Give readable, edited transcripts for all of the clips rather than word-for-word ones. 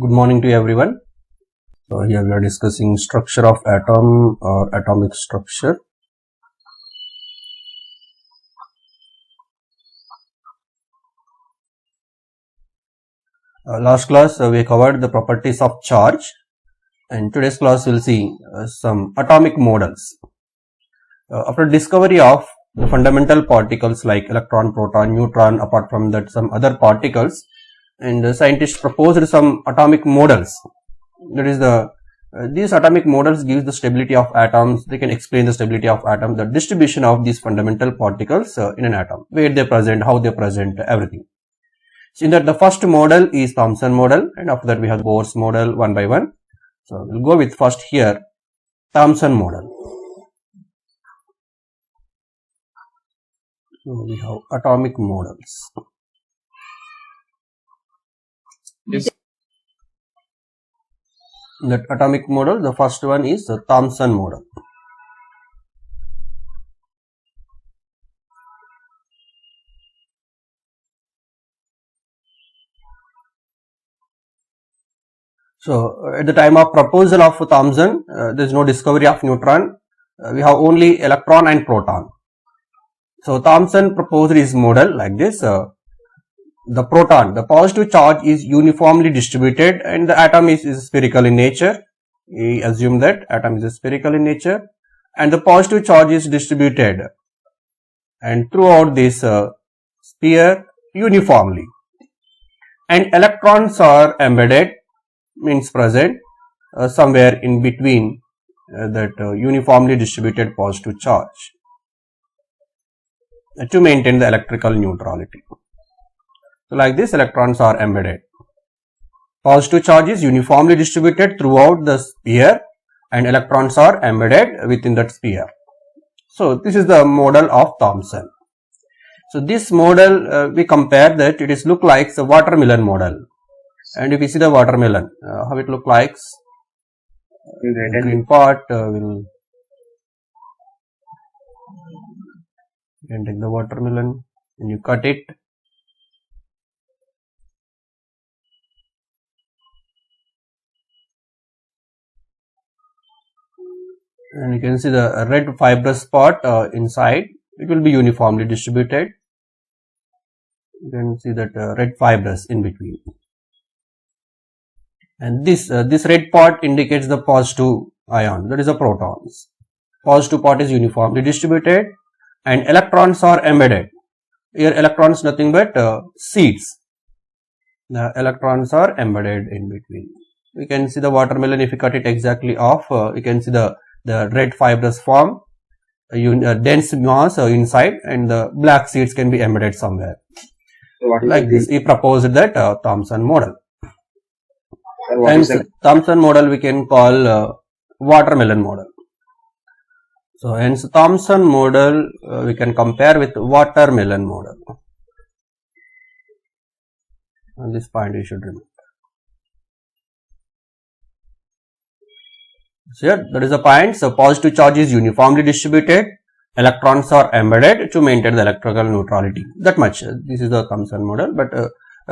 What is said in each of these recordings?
Good morning to everyone. So here we are discussing structure of atom or atomic structure. Last class we covered the properties of charge, and today's class will see some atomic models. After discovery of the fundamental particles like electron, proton, neutron, apart from that some other particles, and the scientists proposed some atomic models. That is these atomic models gives the stability of atoms. They can explain the stability of atom, the distribution of these fundamental particles in an atom, where they present, how they present, everything. So in that the first model is Thomson model, and after that we have Bohr's model one by one. So we'll go with first here Thomson model. So we have atomic models. Yes. That atomic model, the first one is the Thomson model. So at the time of proposal of Thomson, there is no discovery of neutron. We have only electron and proton. So Thomson proposed his model like this. The proton, the positive charge is uniformly distributed, and the atom is spherical in nature. We assume that atom is spherical in nature, and the positive charge is distributed and throughout this sphere uniformly, and electrons are embedded, means present somewhere in between that uniformly distributed positive charge to maintain the electrical neutrality. So like this, electrons are embedded. Positive charge is uniformly distributed throughout the sphere, and electrons are embedded within that sphere. So this is the model of Thomson. So this model we compare that it is look like the watermelon model. And if you see the watermelon, how it look like, green part will, you can take the watermelon and you cut it. And you can see the red fibrous part inside, it will be uniformly distributed. You can see that red fibrous in between. And this red part indicates the positive ion, that is the protons. Positive part is uniformly distributed, and electrons are embedded. Here electrons nothing but seeds. The electrons are embedded in between. We can see the watermelon, if you cut it exactly off, you can see the red fibrous form, dense mass inside, and the black seeds can be embedded somewhere. So what is Like this, he proposed that Thomson model. What Hence, Thomson model we can call watermelon model. So hence Thomson model we can compare with watermelon model. And this point you should remember. So here, that is the point. So positive charge is uniformly distributed. Electrons are embedded to maintain the electrical neutrality. That much. This is the Thomson model, but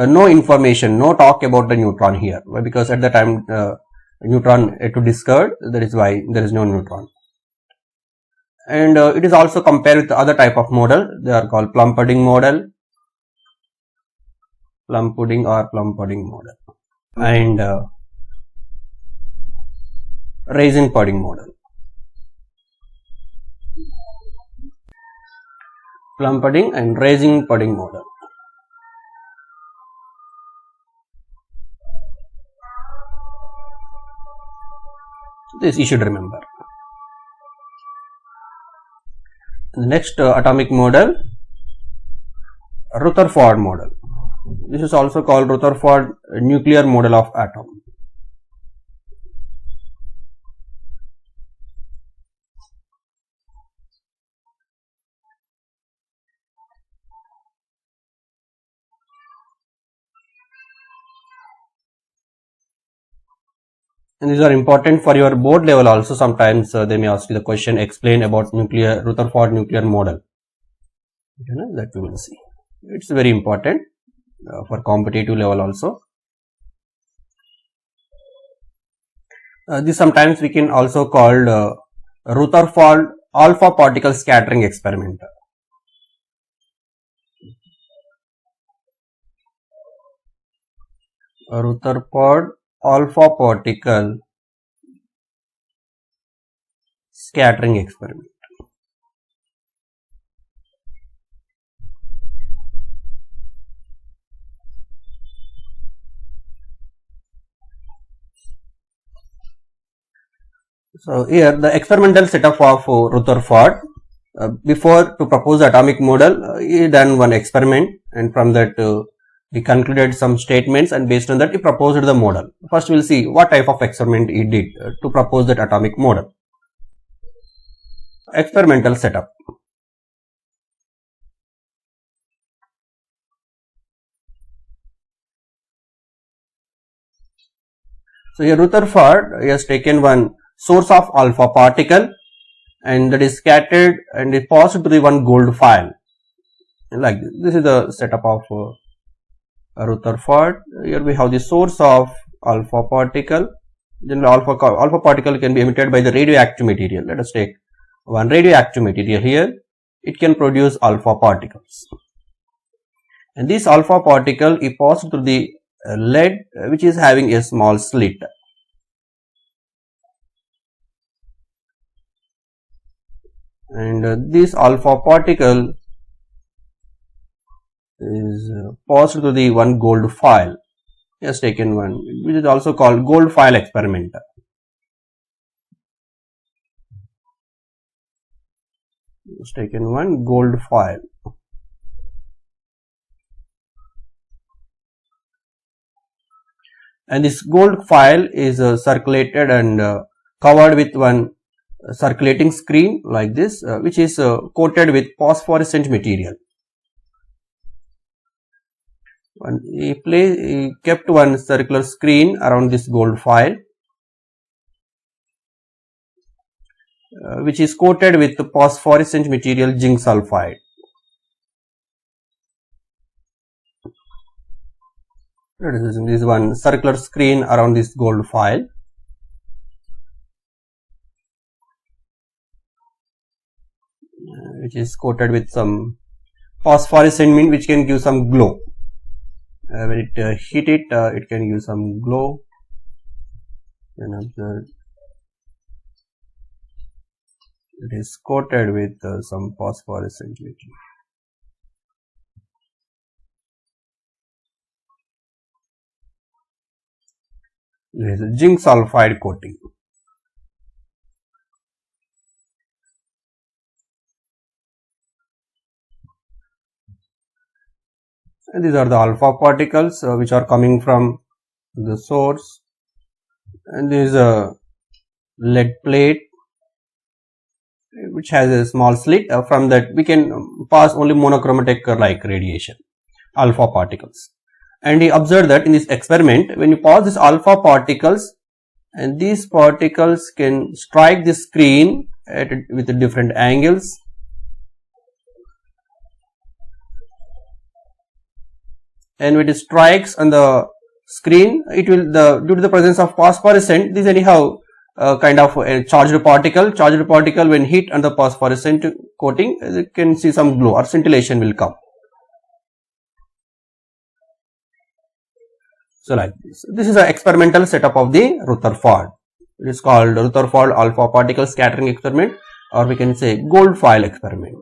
no information, no talk about the neutron here. Why? Because at the time neutron to discovered, that is why there is no neutron. And it is also compared with the other type of model. They are called plum pudding model, plum pudding or plum pudding model, and raisin pudding model. Plum pudding and raisin pudding model. This you should remember. The next atomic model, Rutherford model. This is also called Rutherford nuclear model of atom. And these are important for your board level also. Sometimes they may ask you the question, explain about Rutherford nuclear model. Okay, that we will see. It's very important for competitive level also. This sometimes we can also called Rutherford alpha particle scattering experiment. Rutherford alpha particle scattering experiment. So here the experimental setup of Rutherford, before to propose the atomic model, he done one experiment, and from that he concluded some statements, and based on that he proposed the model. First we will see what type of experiment he did to propose that atomic model. Experimental setup. So here Rutherford has taken one source of alpha particle, and that is scattered and is passed to the one gold foil. Like this is the setup of Rutherford. Here we have the source of alpha particle. Then alpha particle can be emitted by the radioactive material. Let us take one radioactive material here. It can produce alpha particles, and this alpha particle is passed through the lead, which is having a small slit. And this alpha particle is passed to the one gold foil. He has taken one, which is also called gold foil experiment. He has taken one gold foil. And this gold foil is circulated and covered with one circulating screen like this, which is coated with phosphorescent material. He kept one circular screen around this gold foil, which is coated with phosphorescent material zinc sulfide. This is one circular screen around this gold foil. Which is coated with some phosphorescent mean, which can give some glow. When it heat it, it can give some glow. Then observe it is coated with some phosphorescent material. There is a zinc sulfide coating. And these are the alpha particles which are coming from the source, and there is a lead plate which has a small slit. From that we can pass only monochromatic like radiation, alpha particles. And he observed that in this experiment, when you pass these alpha particles, and these particles can strike the screen with different angles. And when it strikes on the screen, it will due to the presence of phosphorescent, this anyhow kind of a charged particle. Charged particle when hit on the phosphorescent coating, you can see some glow or scintillation will come. So like this. This is an experimental setup of the Rutherford. It is called Rutherford alpha particle scattering experiment, or we can say gold foil experiment.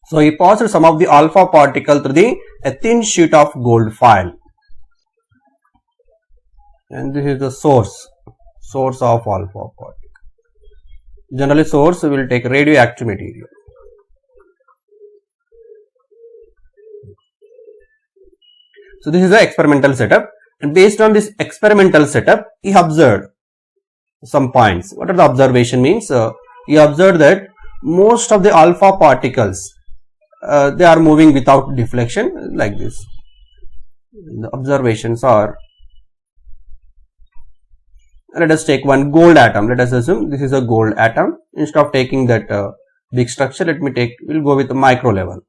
So he passed some of the alpha particle through a thin sheet of gold foil, and this is the source of alpha particle. Generally source will take radioactive material. So this is the experimental setup, and based on this experimental setup, he observed some points. What are the observation means? He observed that most of the alpha particles they are moving without deflection like this. The observations are, let us take one gold atom. Let us assume this is a gold atom. Instead of taking that big structure, we'll go with the micro level.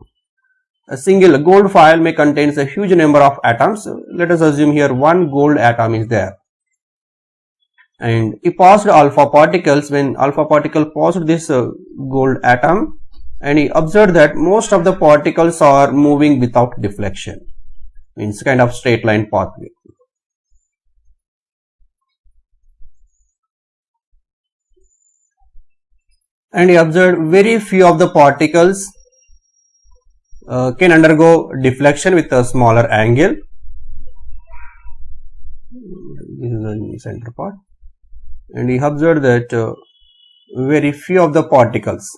a single gold foil may contain a huge number of atoms. Let us assume here one gold atom is there. And he passed alpha particles. When alpha particle passed this gold atom, and he observed that most of the particles are moving without deflection, means kind of straight line pathway. And he observed very few of the particles can undergo deflection with a smaller angle. This is the center part. And he observed that very few of the particles,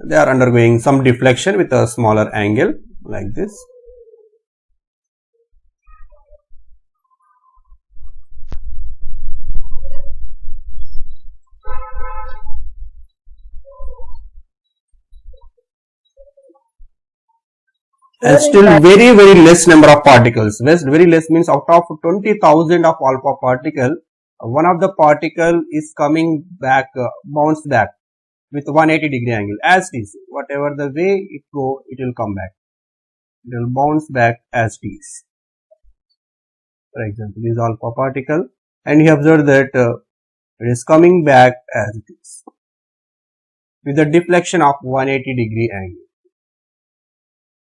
they are undergoing some deflection with a smaller angle like this. And still very less number of particles. Very less means out of 20,000 of alpha particle, one of the particle is coming back, bounced back with 180-degree angle as it is. Whatever the way it go, it will come back. It will bounce back as it is. For example, this is alpha particle, and he observed that it is coming back as it is with a deflection of 180-degree angle.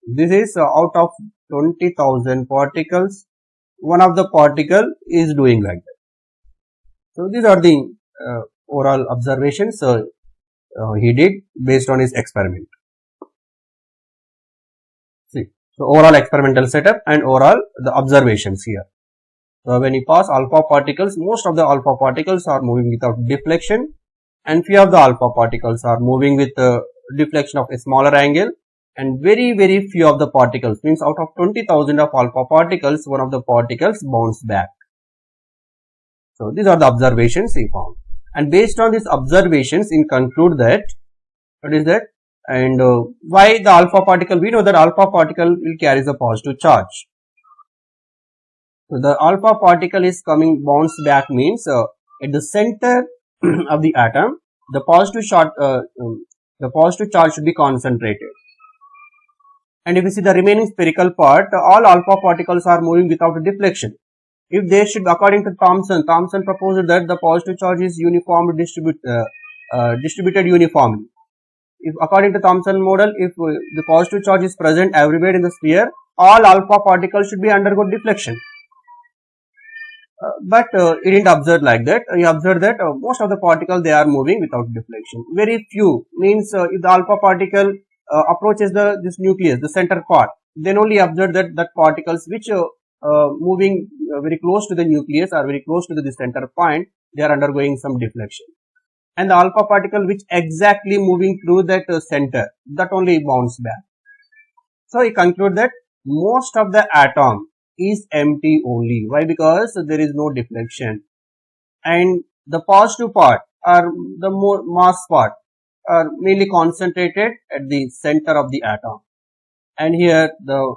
This is out of 20,000 particles, one of the particle is doing like that. So these are the overall observations he did based on his experiment. See, so overall experimental setup and overall the observations here. So when he passed alpha particles, most of the alpha particles are moving without deflection, and few of the alpha particles are moving with deflection of a smaller angle, and very few of the particles, means out of 20,000 of alpha particles, one of the particles bounced back. So these are the observations he found, and based on these observations, he conclude that what is that, and why the alpha particle? We know that alpha particle will carry the positive charge. So the alpha particle is coming bounce back means at the center of the atom, the positive charge should be concentrated. And if you see the remaining spherical part, all alpha particles are moving without deflection. If they should, according to Thomson proposed that the positive charge is distributed uniformly. If according to Thomson model, if the positive charge is present everywhere in the sphere, all alpha particles should be undergo deflection. But he didn't observe like that. He observed that most of the particles, they are moving without deflection. Very few, means if the alpha particle approaches this nucleus, the center part, then only observe that particles which moving very close to the nucleus or very close to the center point, they are undergoing some deflection. And the alpha particle which exactly moving through that center, that only bounce back. So he conclude that most of the atom is empty only. Why? Because there is no deflection, and the positive part or the more mass part are mainly concentrated at the center of the atom. And here the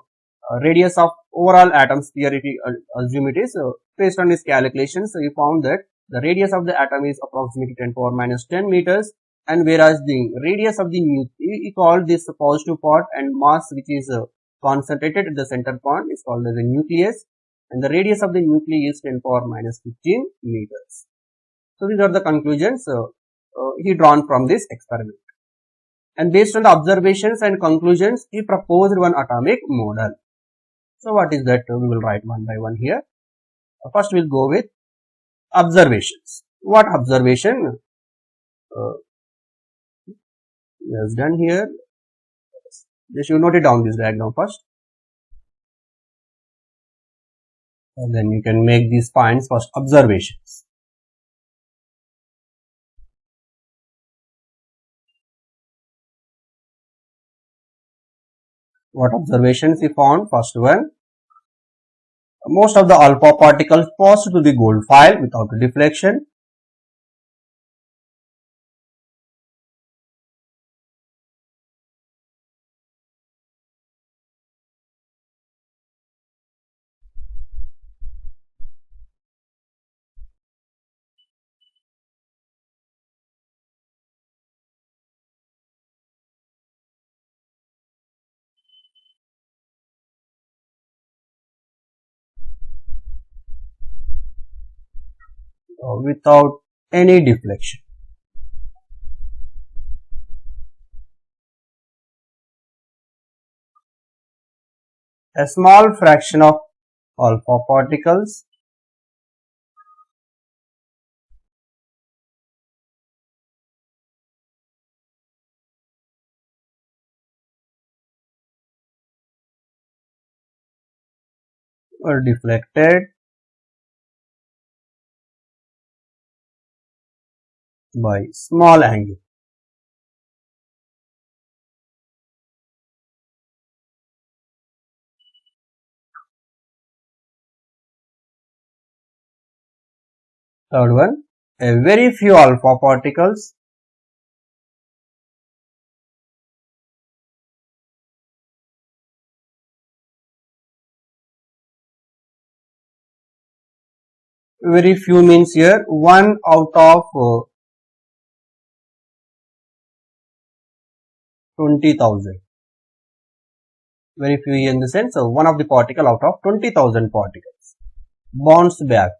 radius of overall atom sphere, if you assume it is based on his calculations, so he found that the radius of the atom is approximately 10 power minus 10 meters, and whereas the radius of the he called this positive part, and mass which is concentrated at the center point is called as the nucleus, and the radius of the nucleus is 10 power minus 15 meters. So these are the conclusions he drawn from this experiment, and based on the observations and conclusions, he proposed one atomic model. So what is that? We will write one by one here. First we will go with observations. What observation is done here? Just you note it down, this diagram first, and then you can make these points first. Observations. What observations he found? First one, most of the alpha particles pass to the gold foil without deflection. without any deflection. A small fraction of alpha particles were deflected by small angle. Third one, a very few alpha particles very few means here 1 out of 20,000. Very few in the sense one of the particle out of 20,000 particles bounce back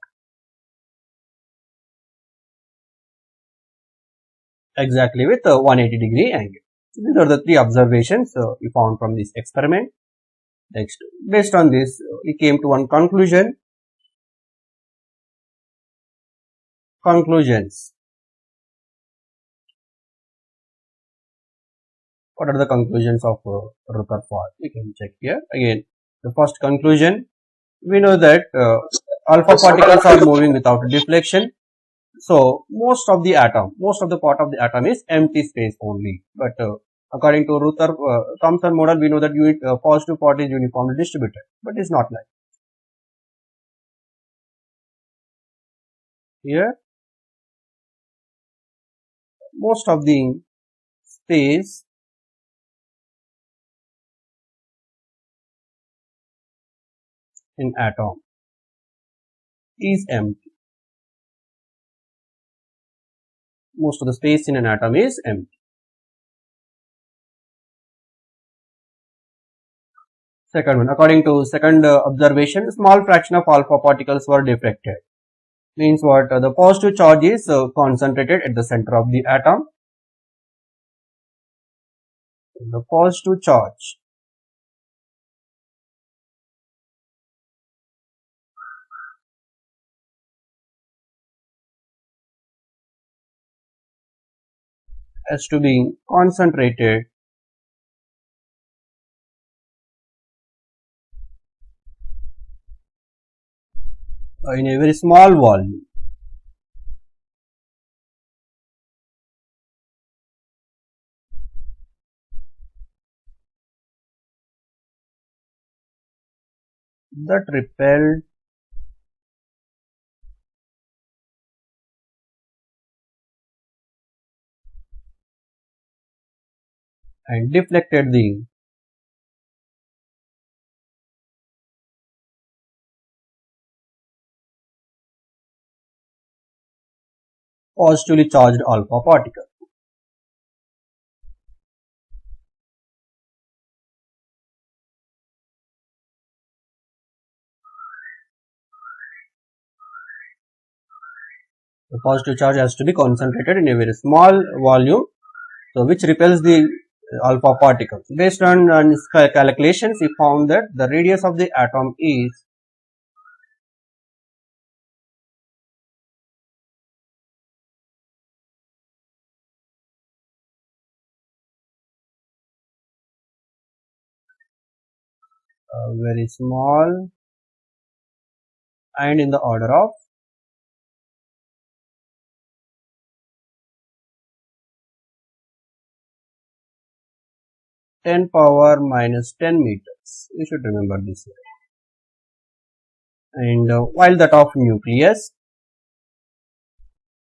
exactly with a 180-degree angle. So these are the three observations we found from this experiment. Next, based on this, we came to one conclusion. Conclusions. What are the conclusions of Rutherford? We can check here. Again, the first conclusion, we know that alpha particles are moving without deflection. So, most of the part of the atom is empty space only. But according to Thomson model, we know that positive part is uniformly distributed. But it's not like here. Most of the space in atom is empty. Most of the space in an atom is empty. Second one, according to second observation, small fraction of alpha particles were deflected. Means what? The positive charge is concentrated at the center of the atom. The positive charge has to be concentrated in a very small volume. That repelled and deflected the positively charged alpha particle. The positive charge has to be concentrated in a very small volume, so which repels the alpha particles. Based on calculations, we found that the radius of the atom is very small and in the order of 10 power minus 10 meters. You should remember this here. And while that of nucleus,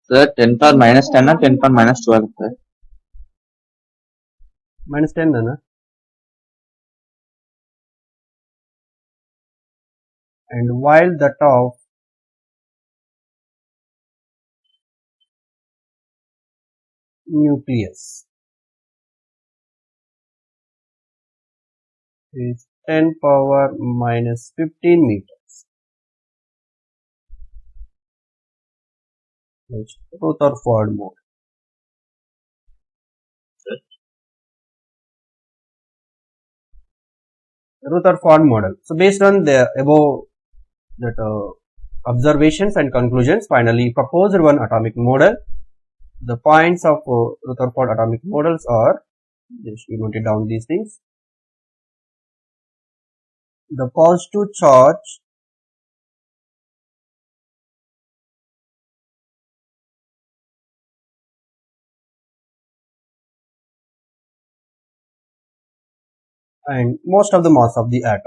Sir, 10 power minus 10 or 10 power minus 12, sir? minus 10 na? And while that of nucleus is 10 power minus 15 meters. Rutherford model. Rutherford model. So based on the above that observations and conclusions, finally proposed one atomic model. The points of Rutherford atomic models are, just we noted down these things. The positive charge and most of the mass of the atom.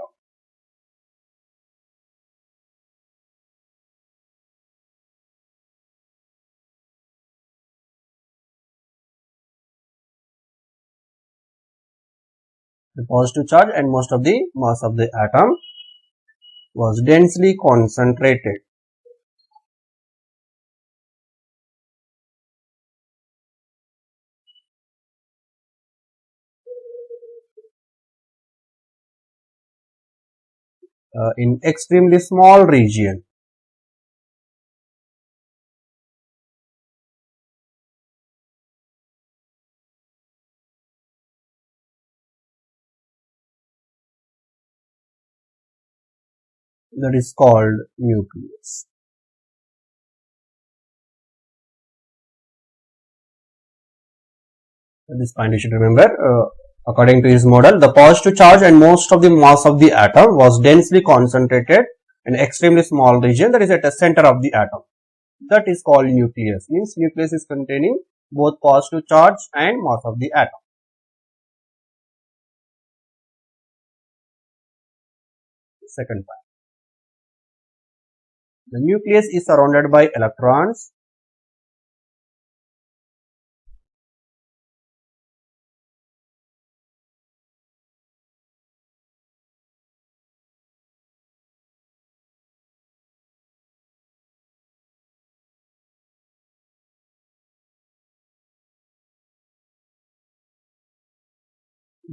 The positive charge and most of the mass of the atom was densely concentrated. In extremely small region. That is called nucleus. This point you should remember. According to his model, the positive charge and most of the mass of the atom was densely concentrated in extremely small region, that is at the center of the atom. That is called nucleus. Means nucleus is containing both positive charge and mass of the atom. Second point. The nucleus is surrounded by electrons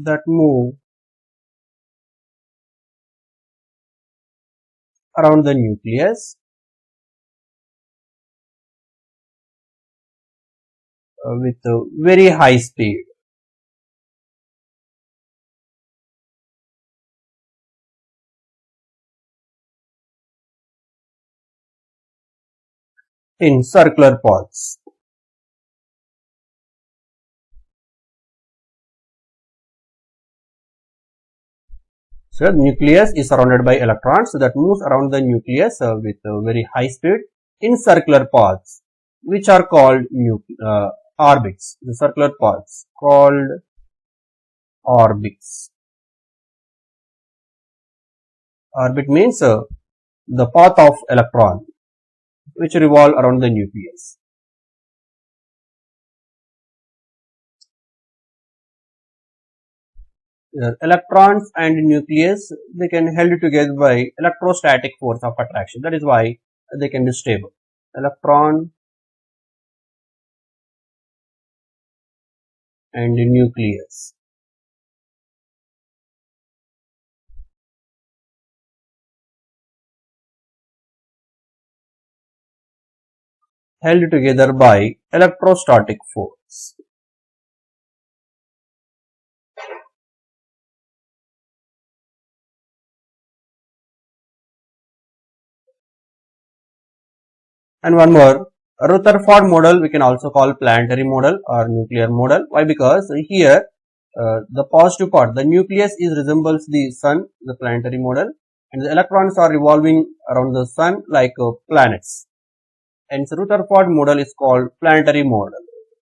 that move around the nucleus with a very high speed. In circular paths. So the nucleus is surrounded by electrons that moves around the nucleus with a very high speed in circular paths, which are called orbits. The circular paths called orbits. Orbit means the path of electron which revolve around the nucleus. Electrons and nucleus, they can held together by electrostatic force of attraction. That is why they can be stable. Electron and nucleus. Held together by electrostatic force. And one more, Rutherford model we can also call planetary model or nuclear model. Why? Because here the positive part, the nucleus is resembles the sun, the planetary model, and the electrons are revolving around the sun like planets. And so Rutherford model is called planetary model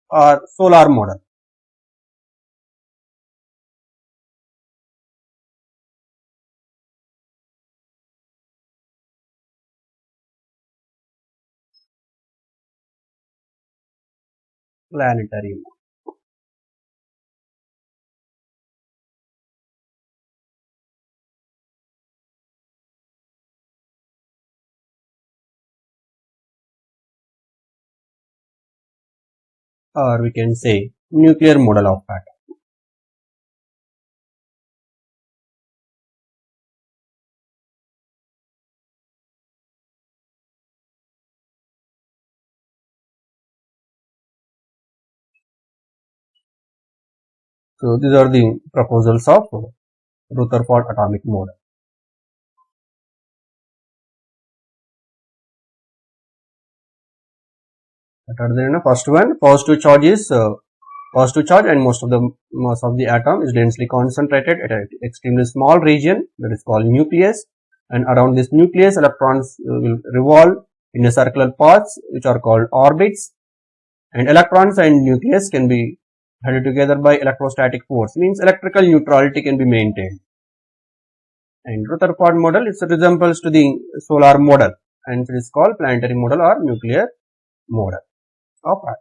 or solar model. Planetary model. Or we can say nuclear model of atom. So these are the proposals of Rutherford atomic model. What are there? First one, positive charge is positive charge, and most of the atom is densely concentrated at an extremely small region that is called nucleus, and around this nucleus electrons will revolve in a circular paths which are called orbits, and electrons and nucleus can be held together by electrostatic force, means electrical neutrality can be maintained. And Rutherford model is resembles to the solar model, and it is called planetary model or nuclear model of atom.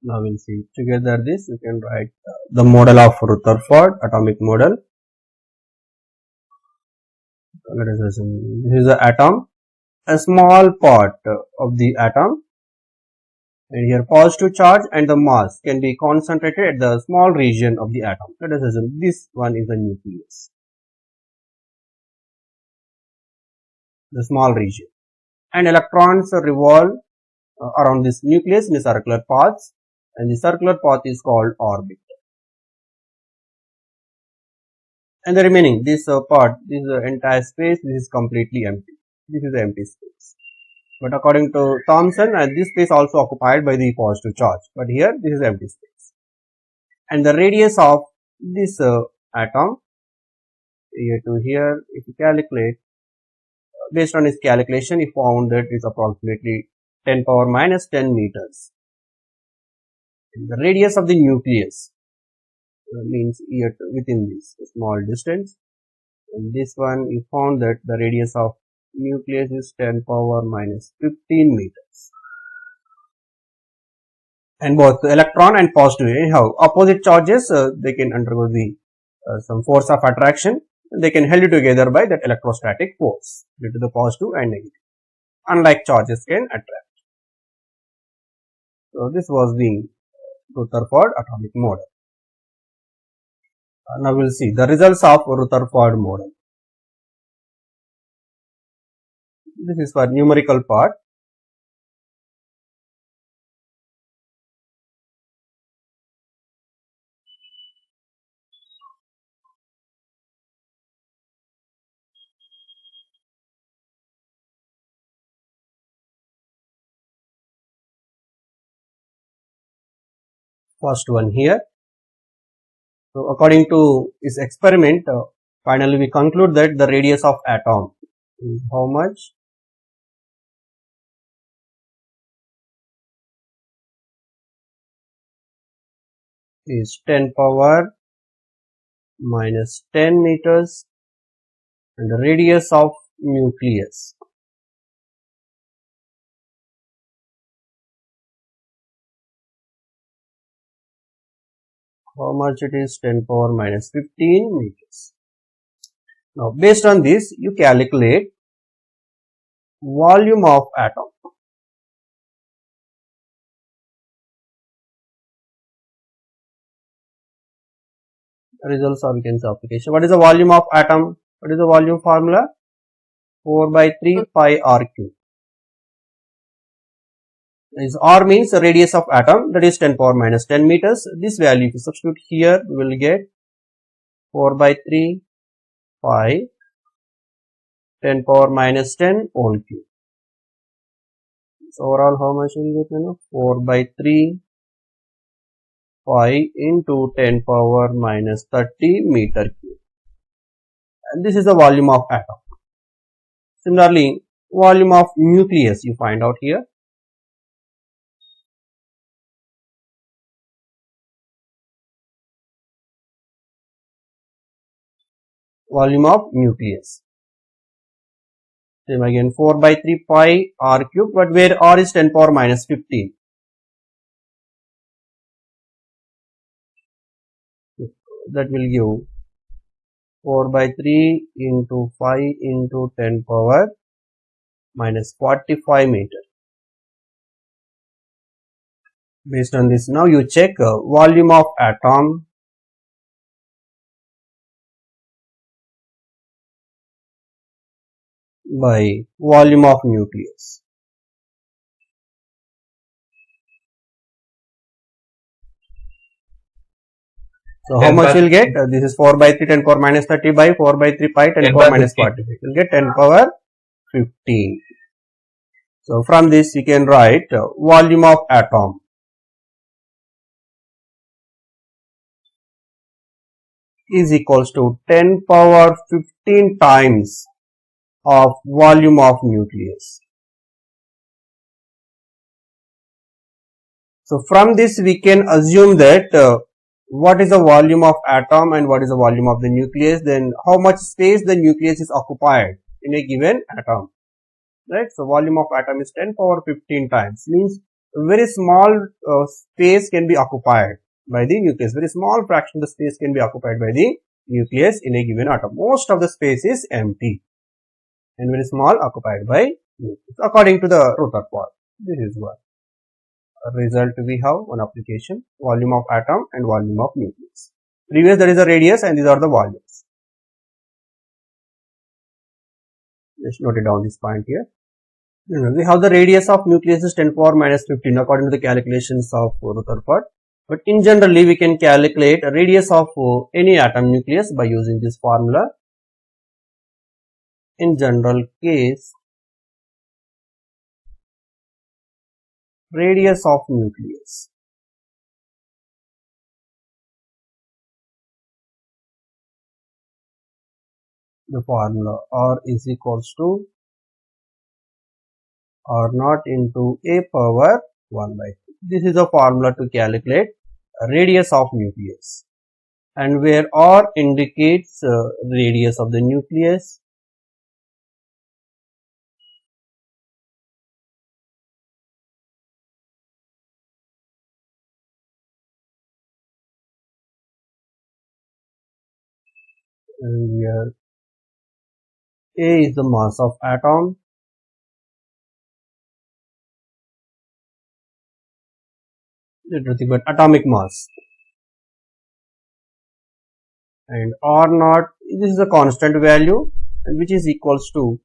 Now we'll see together this. You can write the model of Rutherford atomic model. This is the atom, a small part of the atom, and here positive charge and the mass can be concentrated at the small region of the atom. Let us assume this one is the nucleus, the small region, and electrons revolve around this nucleus in a circular paths, and the circular path is called orbit. And the remaining this part, this entire space, this is completely empty. This is the empty space. But according to Thomson, this space also occupied by the positive charge. But here this is empty space. And the radius of this atom here to here, if you calculate, based on his calculation, he found that it is approximately 10 power minus 10 meters. And the radius of the nucleus means here within this small distance. And this one, he found that the radius of nucleus is 10 power minus 15 meters. And both the electron and positive, anyhow, opposite charges, they can undergo the some force of attraction. They can held together by that electrostatic force due to the positive and negative. Unlike charges can attract. So this was the Rutherford atomic model. Now we will see the results of Rutherford model. This is for numerical part. First one here. So according to this experiment, finally we conclude that the radius of atom is how much? Is 10 power minus 10 meters, and the radius of nucleus how much it is? 10 power minus 15 meters. Now based on this, you calculate volume of atom. Results of application. What is the volume of atom? What is the volume formula? 4 by 3 pi r cube. Is r means the radius of atom, that is 10 power minus 10 meters. This value, if you substitute here, we will get 4 by 3 pi 10 power minus 10 whole cube. So overall, how much will you get? 4 by 3 pi into 10 power minus 30 meter cube. And this is the volume of atom. Similarly, volume of nucleus you find out here. Volume of nucleus. Same again, 4 by 3 pi r cube, but where r is 10 power minus 15. That will give 4 by 3 into 5 into 10 power minus 45 meter. Based on this, now you check volume of atom. by volume of nucleus. So how much we'll get? This is 4 by 3 10 power minus 30 by 4 by 3 pi 10 power minus 40. We'll get 10 power 15. So from this we can write volume of atom is equals to 10 power 15 times of volume of nucleus. So from this we can assume that what is the volume of atom and what is the volume of the nucleus, then how much space the nucleus is occupied in a given atom, right? So volume of atom is 10 power 15 times, means a very small space can be occupied by the nucleus, very small fraction of the space can be occupied by the nucleus in a given atom. Most of the space is empty and very small occupied by nucleus according to the Rutherford. This is what result we have one application, volume of atom and volume of nucleus. Previous there is a radius and these are the volumes. Just note it down this point here. We have the radius of nucleus is 10 power minus 15 according to the calculations of Rutherford. But in generally we can calculate a radius of any atom nucleus by using this formula. In general case, radius of nucleus the formula R is equals to R naught into a power 1 by 2. This is a formula to calculate radius of nucleus, and where R indicates radius of the nucleus, and here A is the mass of atom, nothing but atomic mass, and R naught, this is a constant value, and which is equals to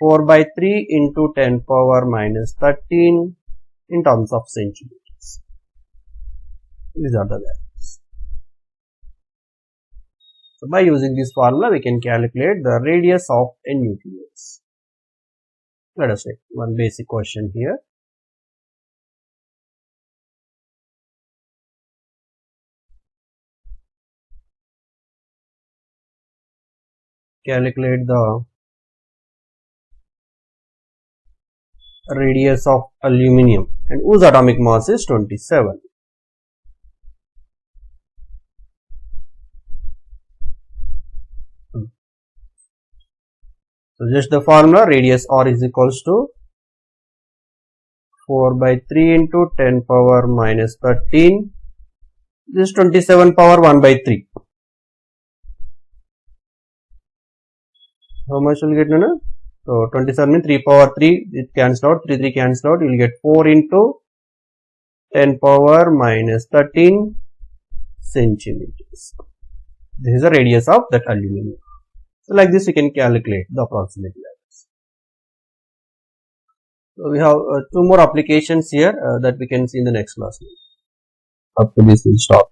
4 by 3 into 10 power minus 13 in terms of centimeters. These are the values. So by using this formula we can calculate the radius of a nucleus. Let us take one basic question here. Calculate the radius of aluminum, and whose atomic mass is 27. So just the formula, radius R is equals to 4 by 3 into 10 power minus 13. This is 27 power 1 by 3. How much will you get, Nana? So 27 means 3 power 3, it cancels out, 3 cancels out, you will get 4 into 10 power minus 13 centimeters. This is the radius of that aluminum. So like this you can calculate the approximate values. So we have 2 more applications here that we can see in the next class. After this we will stop.